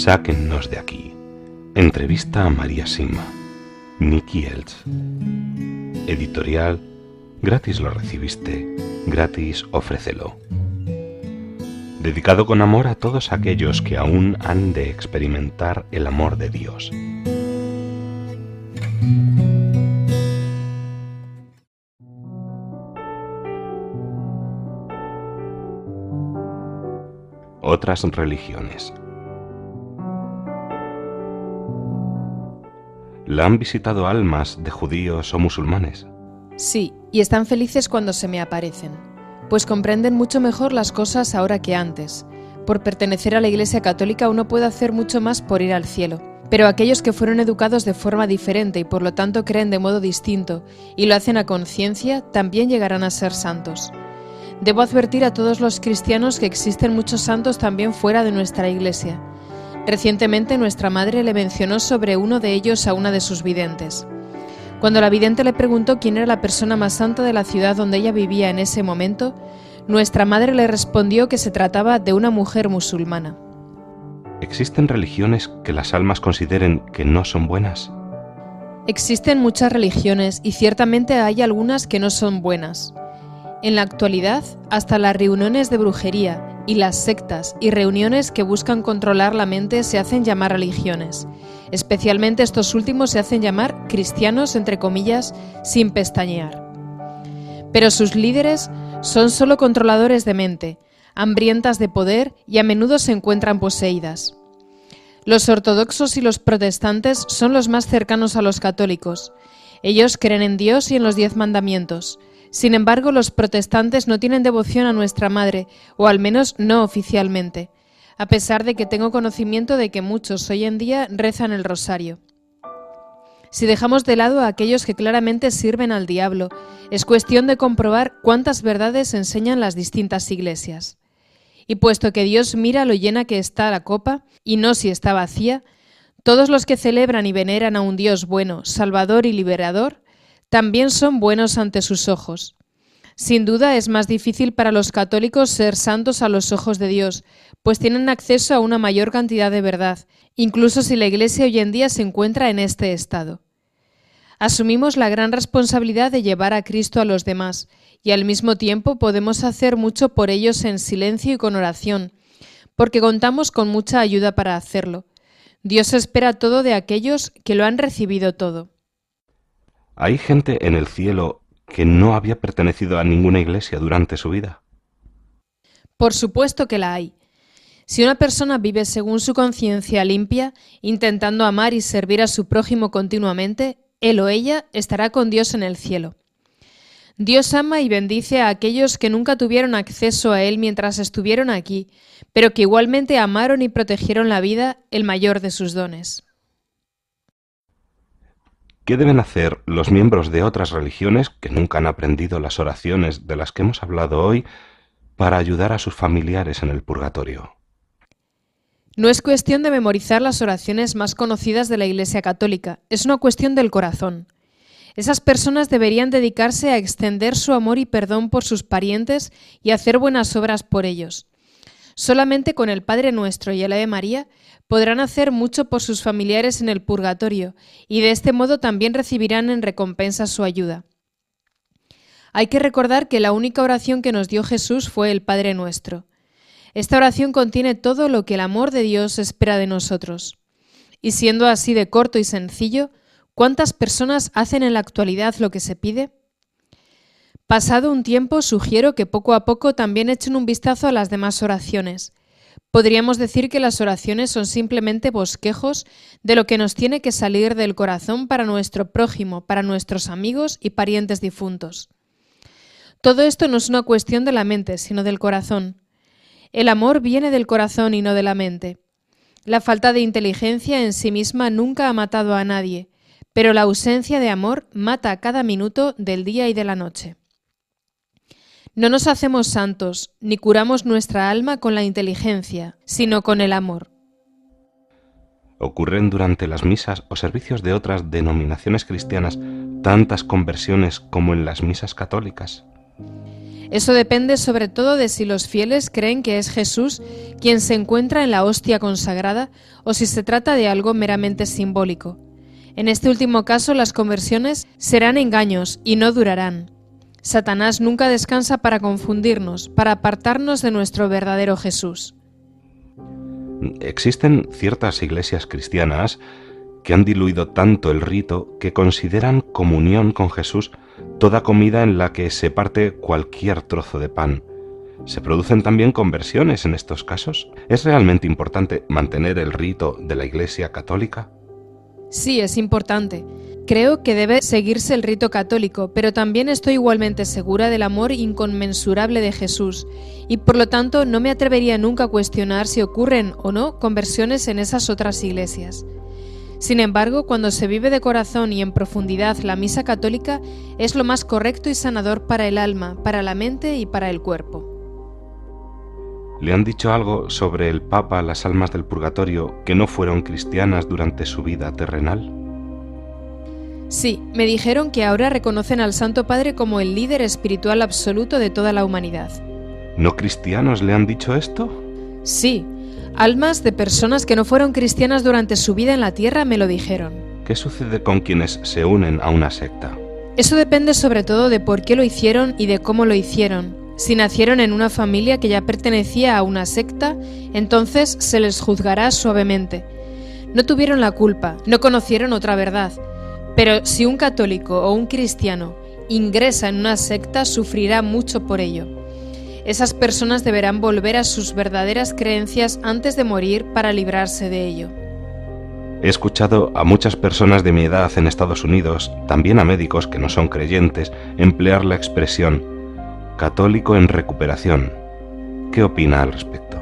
Sáquennos de aquí. Entrevista a María Sima. Nicky Elts. Editorial. Gratis lo recibiste, gratis ofrécelo. Dedicado con amor a todos aquellos que aún han de experimentar el amor de Dios. Otras religiones. ¿La han visitado almas de judíos o musulmanes? Sí, y están felices cuando se me aparecen, pues comprenden mucho mejor las cosas ahora que antes. Por pertenecer a la Iglesia Católica uno puede hacer mucho más por ir al cielo, pero aquellos que fueron educados de forma diferente y por lo tanto creen de modo distinto y lo hacen a conciencia, también llegarán a ser santos. Debo advertir a todos los cristianos que existen muchos santos también fuera de nuestra Iglesia. Recientemente nuestra madre le mencionó sobre uno de ellos a una de sus videntes. Cuando la vidente le preguntó quién era la persona más santa de la ciudad donde ella vivía en ese momento, nuestra madre le respondió que se trataba de una mujer musulmana. ¿Existen religiones que las almas consideren que no son buenas? Existen muchas religiones y ciertamente hay algunas que no son buenas. En la actualidad, hasta las reuniones de brujería y las sectas y reuniones que buscan controlar la mente se hacen llamar religiones. Especialmente estos últimos se hacen llamar cristianos, entre comillas, sin pestañear. Pero sus líderes son solo controladores de mente, hambrientas de poder y a menudo se encuentran poseídas. Los ortodoxos y los protestantes son los más cercanos a los católicos. Ellos creen en Dios y en los 10 mandamientos. Sin embargo, los protestantes no tienen devoción a nuestra Madre, o al menos no oficialmente, a pesar de que tengo conocimiento de que muchos hoy en día rezan el rosario. Si dejamos de lado a aquellos que claramente sirven al diablo, es cuestión de comprobar cuántas verdades enseñan las distintas iglesias. Y puesto que Dios mira lo llena que está la copa, y no si está vacía, todos los que celebran y veneran a un Dios bueno, salvador y liberador, también son buenos ante sus ojos. Sin duda es más difícil para los católicos ser santos a los ojos de Dios, pues tienen acceso a una mayor cantidad de verdad, incluso si la Iglesia hoy en día se encuentra en este estado. Asumimos la gran responsabilidad de llevar a Cristo a los demás, y al mismo tiempo podemos hacer mucho por ellos en silencio y con oración, porque contamos con mucha ayuda para hacerlo. Dios espera todo de aquellos que lo han recibido todo. ¿Hay gente en el cielo que no había pertenecido a ninguna iglesia durante su vida? Por supuesto que la hay. Si una persona vive según su conciencia limpia, intentando amar y servir a su prójimo continuamente, él o ella estará con Dios en el cielo. Dios ama y bendice a aquellos que nunca tuvieron acceso a Él mientras estuvieron aquí, pero que igualmente amaron y protegieron la vida, el mayor de sus dones. ¿Qué deben hacer los miembros de otras religiones que nunca han aprendido las oraciones de las que hemos hablado hoy para ayudar a sus familiares en el purgatorio? No es cuestión de memorizar las oraciones más conocidas de la Iglesia Católica, es una cuestión del corazón. Esas personas deberían dedicarse a extender su amor y perdón por sus parientes y hacer buenas obras por ellos. Solamente con el Padre Nuestro y el Ave María podrán hacer mucho por sus familiares en el purgatorio y de este modo también recibirán en recompensa su ayuda. Hay que recordar que la única oración que nos dio Jesús fue el Padre Nuestro. Esta oración contiene todo lo que el amor de Dios espera de nosotros. Y siendo así de corto y sencillo, ¿cuántas personas hacen en la actualidad lo que se pide? Pasado un tiempo, sugiero que poco a poco también echen un vistazo a las demás oraciones. Podríamos decir que las oraciones son simplemente bosquejos de lo que nos tiene que salir del corazón para nuestro prójimo, para nuestros amigos y parientes difuntos. Todo esto no es una cuestión de la mente, sino del corazón. El amor viene del corazón y no de la mente. La falta de inteligencia en sí misma nunca ha matado a nadie, pero la ausencia de amor mata a cada minuto del día y de la noche. No nos hacemos santos, ni curamos nuestra alma con la inteligencia, sino con el amor. ¿Ocurren durante las misas o servicios de otras denominaciones cristianas tantas conversiones como en las misas católicas? Eso depende sobre todo de si los fieles creen que es Jesús quien se encuentra en la hostia consagrada o si se trata de algo meramente simbólico. En este último caso, las conversiones serán engaños y no durarán. Satanás nunca descansa para confundirnos, para apartarnos de nuestro verdadero Jesús. Existen ciertas iglesias cristianas que han diluido tanto el rito que consideran comunión con Jesús toda comida en la que se parte cualquier trozo de pan. ¿Se producen también conversiones en estos casos? ¿Es realmente importante mantener el rito de la Iglesia católica? Sí, es importante. Creo que debe seguirse el rito católico, pero también estoy igualmente segura del amor inconmensurable de Jesús y por lo tanto no me atrevería nunca a cuestionar si ocurren o no conversiones en esas otras iglesias. Sin embargo, cuando se vive de corazón y en profundidad la misa católica, es lo más correcto y sanador para el alma, para la mente y para el cuerpo. ¿Le han dicho algo sobre el Papa, las almas del purgatorio, que no fueron cristianas durante su vida terrenal? Sí, me dijeron que ahora reconocen al Santo Padre como el líder espiritual absoluto de toda la humanidad. ¿No cristianos le han dicho esto? Sí. Almas de personas que no fueron cristianas durante su vida en la tierra me lo dijeron. ¿Qué sucede con quienes se unen a una secta? Eso depende sobre todo de por qué lo hicieron y de cómo lo hicieron. Si nacieron en una familia que ya pertenecía a una secta, entonces se les juzgará suavemente. No tuvieron la culpa, no conocieron otra verdad. Pero si un católico o un cristiano ingresa en una secta, sufrirá mucho por ello. Esas personas deberán volver a sus verdaderas creencias antes de morir para librarse de ello. He escuchado a muchas personas de mi edad en Estados Unidos, también a médicos que no son creyentes, emplear la expresión católico en recuperación. ¿Qué opina al respecto?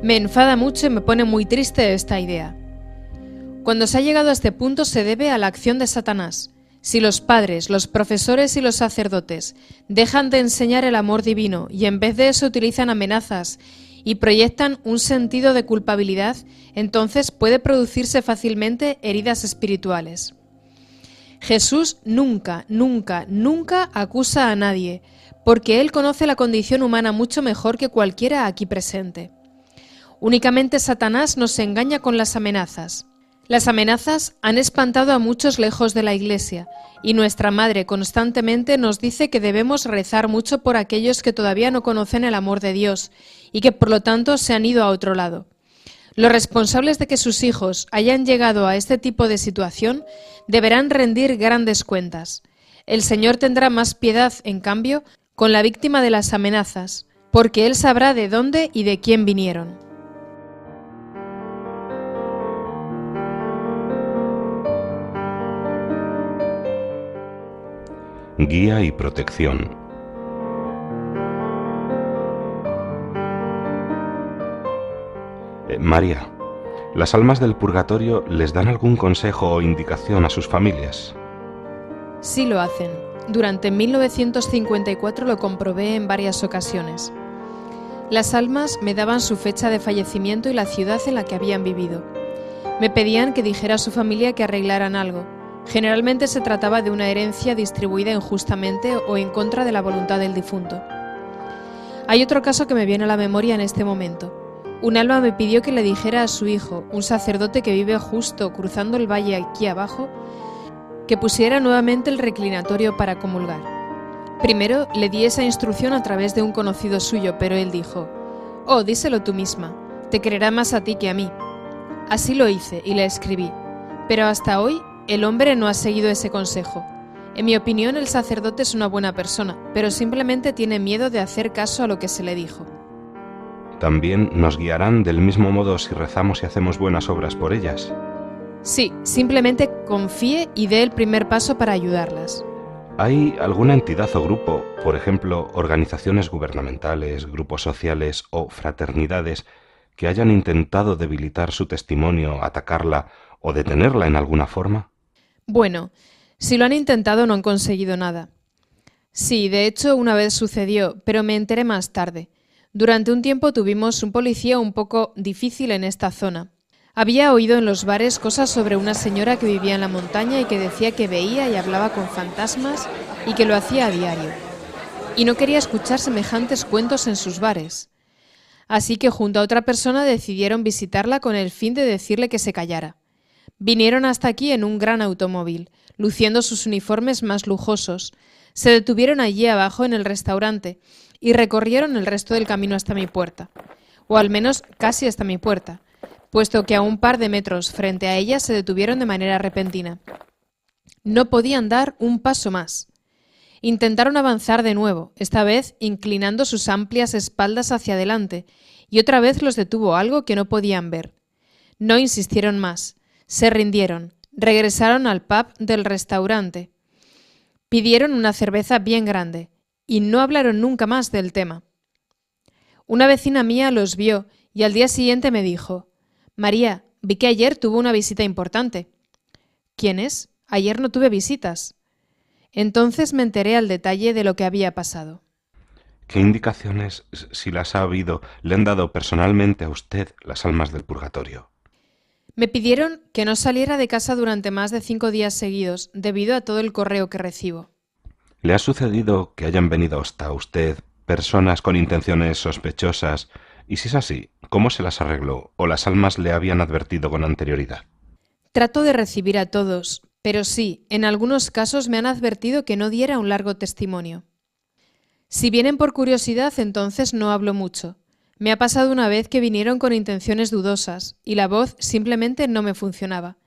Me enfada mucho y me pone muy triste esta idea. Cuando se ha llegado a este punto se debe a la acción de Satanás. Si los padres, los profesores y los sacerdotes dejan de enseñar el amor divino y en vez de eso utilizan amenazas y proyectan un sentido de culpabilidad, entonces puede producirse fácilmente heridas espirituales. Jesús nunca, nunca, nunca acusa a nadie, porque Él conoce la condición humana mucho mejor que cualquiera aquí presente. Únicamente Satanás nos engaña con las amenazas. Las amenazas han espantado a muchos lejos de la Iglesia, y nuestra Madre constantemente nos dice que debemos rezar mucho por aquellos que todavía no conocen el amor de Dios y que por lo tanto se han ido a otro lado. Los responsables de que sus hijos hayan llegado a este tipo de situación deberán rendir grandes cuentas. El Señor tendrá más piedad, en cambio, con la víctima de las amenazas, porque Él sabrá de dónde y de quién vinieron. Guía y protección. María, ¿las almas del purgatorio les dan algún consejo o indicación a sus familias? Sí lo hacen. Durante 1954 lo comprobé en varias ocasiones. Las almas me daban su fecha de fallecimiento y la ciudad en la que habían vivido. Me pedían que dijera a su familia que arreglaran algo. Generalmente se trataba de una herencia distribuida injustamente o en contra de la voluntad del difunto. Hay otro caso que me viene a la memoria en este momento. Un alma me pidió que le dijera a su hijo, un sacerdote que vive justo cruzando el valle aquí abajo, que pusiera nuevamente el reclinatorio para comulgar. Primero le di esa instrucción a través de un conocido suyo, pero él dijo: «Oh, díselo tú misma, te creerá más a ti que a mí». Así lo hice y le escribí, pero hasta hoy el hombre no ha seguido ese consejo. En mi opinión, el sacerdote es una buena persona, pero simplemente tiene miedo de hacer caso a lo que se le dijo. ¿También nos guiarán del mismo modo si rezamos y hacemos buenas obras por ellas? Sí, simplemente confíe y dé el primer paso para ayudarlas. ¿Hay alguna entidad o grupo, por ejemplo, organizaciones gubernamentales, grupos sociales o fraternidades, que hayan intentado debilitar su testimonio, atacarla o detenerla en alguna forma? Bueno, si lo han intentado no han conseguido nada. Sí, de hecho una vez sucedió, pero me enteré más tarde. Durante un tiempo tuvimos un policía un poco difícil en esta zona. Había oído en los bares cosas sobre una señora que vivía en la montaña y que decía que veía y hablaba con fantasmas y que lo hacía a diario. y no quería escuchar semejantes cuentos en sus bares. Así que junto a otra persona decidieron visitarla con el fin de decirle que se callara. Vinieron hasta aquí en un gran automóvil, luciendo sus uniformes más lujosos. Se detuvieron allí abajo en el restaurante y recorrieron el resto del camino hasta mi puerta, o al menos casi hasta mi puerta, puesto que a un par de metros frente a ella se detuvieron de manera repentina. No podían dar un paso más. Intentaron avanzar de nuevo, esta vez inclinando sus amplias espaldas hacia adelante, y otra vez los detuvo algo que no podían ver. No insistieron más, se rindieron, regresaron al pub del restaurante. Pidieron una cerveza bien grande, y no hablaron nunca más del tema. Una vecina mía los vio, y al día siguiente me dijo: «María, vi que ayer tuvo una visita importante». «¿Quién es? Ayer no tuve visitas». Entonces me enteré al detalle de lo que había pasado. ¿Qué indicaciones, si las ha habido, le han dado personalmente a usted las almas del purgatorio? Me pidieron que no saliera de casa durante más de 5 días seguidos, debido a todo el correo que recibo. ¿Le ha sucedido que hayan venido hasta usted personas con intenciones sospechosas? Y si es así, ¿cómo se las arregló? ¿O las almas le habían advertido con anterioridad? Trato de recibir a todos, pero sí, en algunos casos me han advertido que no diera un largo testimonio. Si vienen por curiosidad, entonces no hablo mucho. Me ha pasado una vez que vinieron con intenciones dudosas y la voz simplemente no me funcionaba.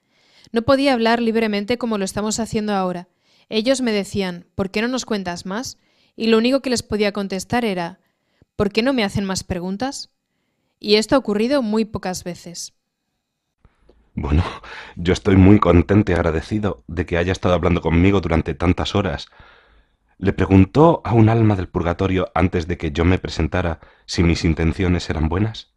No podía hablar libremente como lo estamos haciendo ahora. Ellos me decían: «¿Por qué no nos cuentas más?», y lo único que les podía contestar era: «¿Por qué no me hacen más preguntas?». Y esto ha ocurrido muy pocas veces. Bueno, yo estoy muy contento y agradecido de que haya estado hablando conmigo durante tantas horas. ¿Le preguntó a un alma del purgatorio antes de que yo me presentara si mis intenciones eran buenas?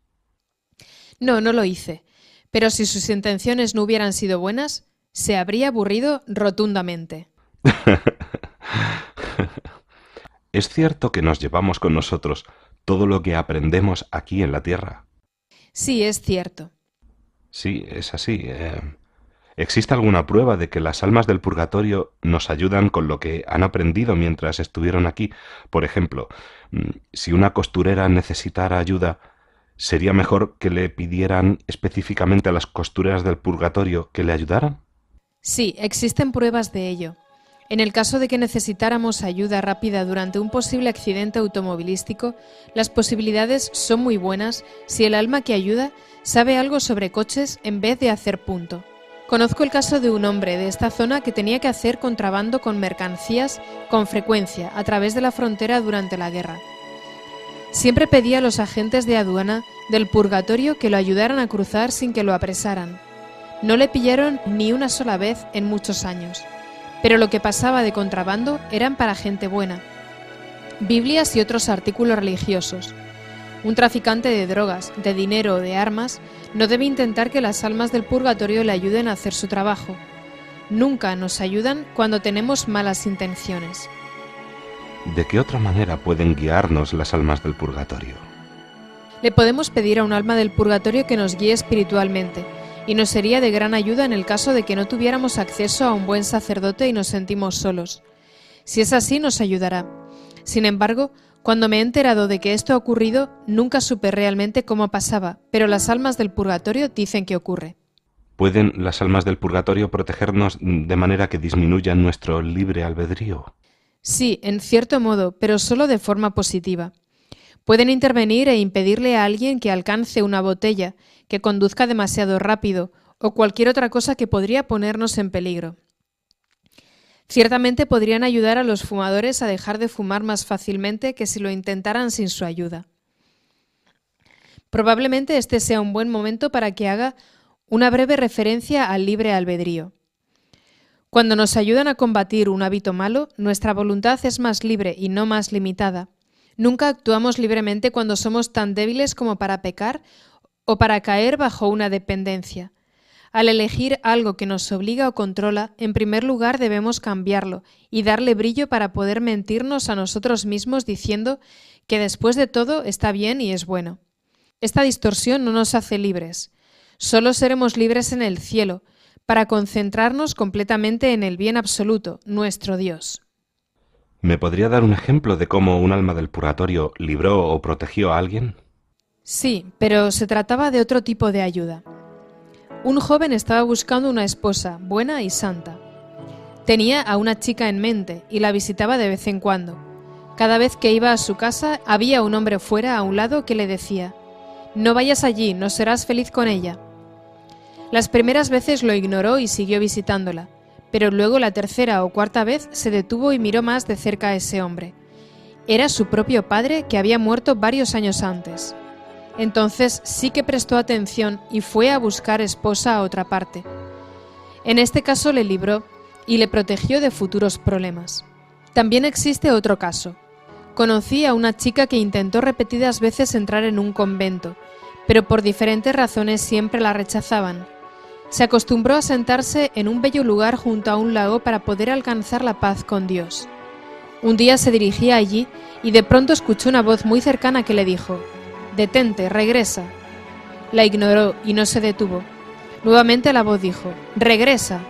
No, no lo hice. Pero si sus intenciones no hubieran sido buenas, se habría aburrido rotundamente. ¿Es cierto que nos llevamos con nosotros todo lo que aprendemos aquí en la tierra? Sí, es cierto. Sí, es así. ¿Existe alguna prueba de que las almas del purgatorio nos ayudan con lo que han aprendido mientras estuvieron aquí? Por ejemplo, si una costurera necesitara ayuda, ¿sería mejor que le pidieran específicamente a las costureras del purgatorio que le ayudaran? Sí, existen pruebas de ello. En el caso de que necesitáramos ayuda rápida durante un posible accidente automovilístico, las posibilidades son muy buenas si el alma que ayuda sabe algo sobre coches en vez de hacer punto. Conozco el caso de un hombre de esta zona que tenía que hacer contrabando con mercancías con frecuencia a través de la frontera durante la guerra. Siempre pedía a los agentes de aduana del purgatorio que lo ayudaran a cruzar sin que lo apresaran. No le pillaron ni una sola vez en muchos años, pero lo que pasaba de contrabando eran para gente buena. Biblias y otros artículos religiosos. Un traficante de drogas, de dinero o de armas no debe intentar que las almas del purgatorio le ayuden a hacer su trabajo. Nunca nos ayudan cuando tenemos malas intenciones. ¿De qué otra manera pueden guiarnos las almas del purgatorio? Le podemos pedir a un alma del purgatorio que nos guíe espiritualmente, y nos sería de gran ayuda en el caso de que no tuviéramos acceso a un buen sacerdote y nos sentimos solos. Si es así, nos ayudará. Sin embargo, cuando me he enterado de que esto ha ocurrido, nunca supe realmente cómo pasaba, pero las almas del purgatorio dicen que ocurre. ¿Pueden las almas del purgatorio protegernos de manera que disminuya nuestro libre albedrío? Sí, en cierto modo, pero solo de forma positiva. Pueden intervenir e impedirle a alguien que alcance una botella, que conduzca demasiado rápido o cualquier otra cosa que podría ponernos en peligro. Ciertamente podrían ayudar a los fumadores a dejar de fumar más fácilmente que si lo intentaran sin su ayuda. Probablemente este sea un buen momento para que haga una breve referencia al libre albedrío. Cuando nos ayudan a combatir un hábito malo, nuestra voluntad es más libre y no más limitada. Nunca actuamos libremente cuando somos tan débiles como para pecar o para caer bajo una dependencia. Al elegir algo que nos obliga o controla, en primer lugar debemos cambiarlo y darle brillo para poder mentirnos a nosotros mismos diciendo que después de todo está bien y es bueno. Esta distorsión no nos hace libres. Solo seremos libres en el cielo, para concentrarnos completamente en el bien absoluto, nuestro Dios. ¿Me podría dar un ejemplo de cómo un alma del purgatorio libró o protegió a alguien? Sí, pero se trataba de otro tipo de ayuda. Un joven estaba buscando una esposa buena y santa. Tenía a una chica en mente y la visitaba de vez en cuando. Cada vez que iba a su casa había un hombre fuera a un lado que le decía: «No vayas allí, no serás feliz con ella». Las primeras veces lo ignoró y siguió visitándola, pero luego la tercera o cuarta vez se detuvo y miró más de cerca a ese hombre. Era su propio padre, que había muerto varios años antes. Entonces sí que prestó atención y fue a buscar esposa a otra parte. En este caso le libró y le protegió de futuros problemas. También existe otro caso. Conocí a una chica que intentó repetidas veces entrar en un convento, pero por diferentes razones siempre la rechazaban. Se acostumbró a sentarse en un bello lugar junto a un lago para poder alcanzar la paz con Dios. Un día se dirigía allí y de pronto escuchó una voz muy cercana que le dijo: «Detente, regresa». La ignoró y no se detuvo. Nuevamente la voz dijo: «Regresa».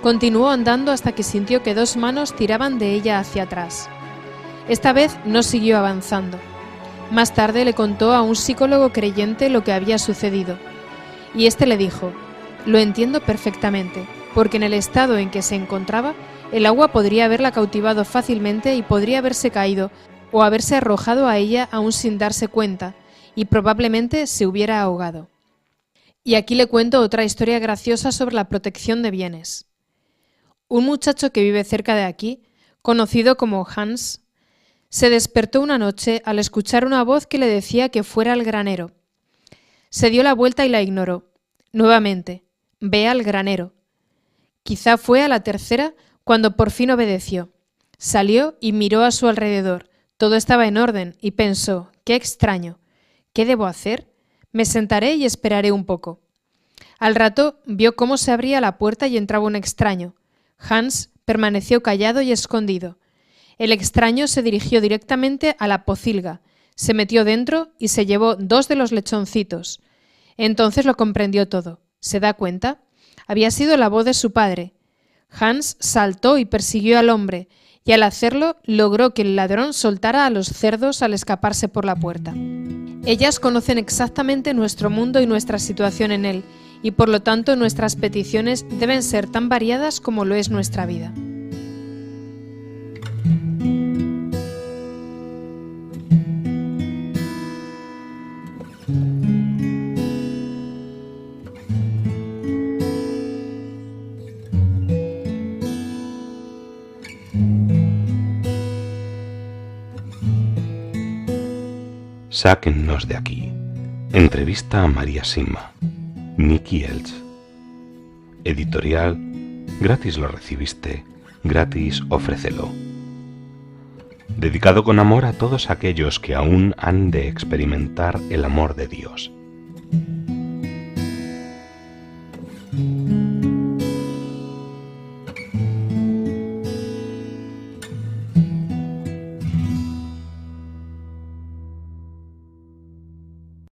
Continuó andando hasta que sintió que dos manos tiraban de ella hacia atrás. Esta vez no siguió avanzando. Más tarde le contó a un psicólogo creyente lo que había sucedido. Y este le dijo: «Lo entiendo perfectamente, porque en el estado en que se encontraba, el agua podría haberla cautivado fácilmente y podría haberse caído o haberse arrojado a ella aún sin darse cuenta, y probablemente se hubiera ahogado». Y aquí le cuento otra historia graciosa sobre la protección de bienes. Un muchacho que vive cerca de aquí, conocido como Hans, se despertó una noche al escuchar una voz que le decía que fuera al granero. Se dio la vuelta y la ignoró. Nuevamente: «Ve al granero». Quizá fue a la tercera cuando por fin obedeció. Salió y miró a su alrededor. Todo estaba en orden y pensó: «Qué extraño. ¿Qué debo hacer? Me sentaré y esperaré un poco». Al rato vio cómo se abría la puerta y entraba un extraño. Hans permaneció callado y escondido. El extraño se dirigió directamente a la pocilga, se metió dentro y se llevó 2 de los lechoncitos. Entonces lo comprendió todo. ¿Se da cuenta? Había sido la voz de su padre. Hans saltó y persiguió al hombre, y al hacerlo logró que el ladrón soltara a los cerdos al escaparse por la puerta. Ellas conocen exactamente nuestro mundo y nuestra situación en él, y por lo tanto nuestras peticiones deben ser tan variadas como lo es nuestra vida. Sáquennos de aquí. Entrevista a María Sima. Nicky Elch. Editorial Gratis lo recibiste, gratis ofrécelo. Dedicado con amor a todos aquellos que aún han de experimentar el amor de Dios.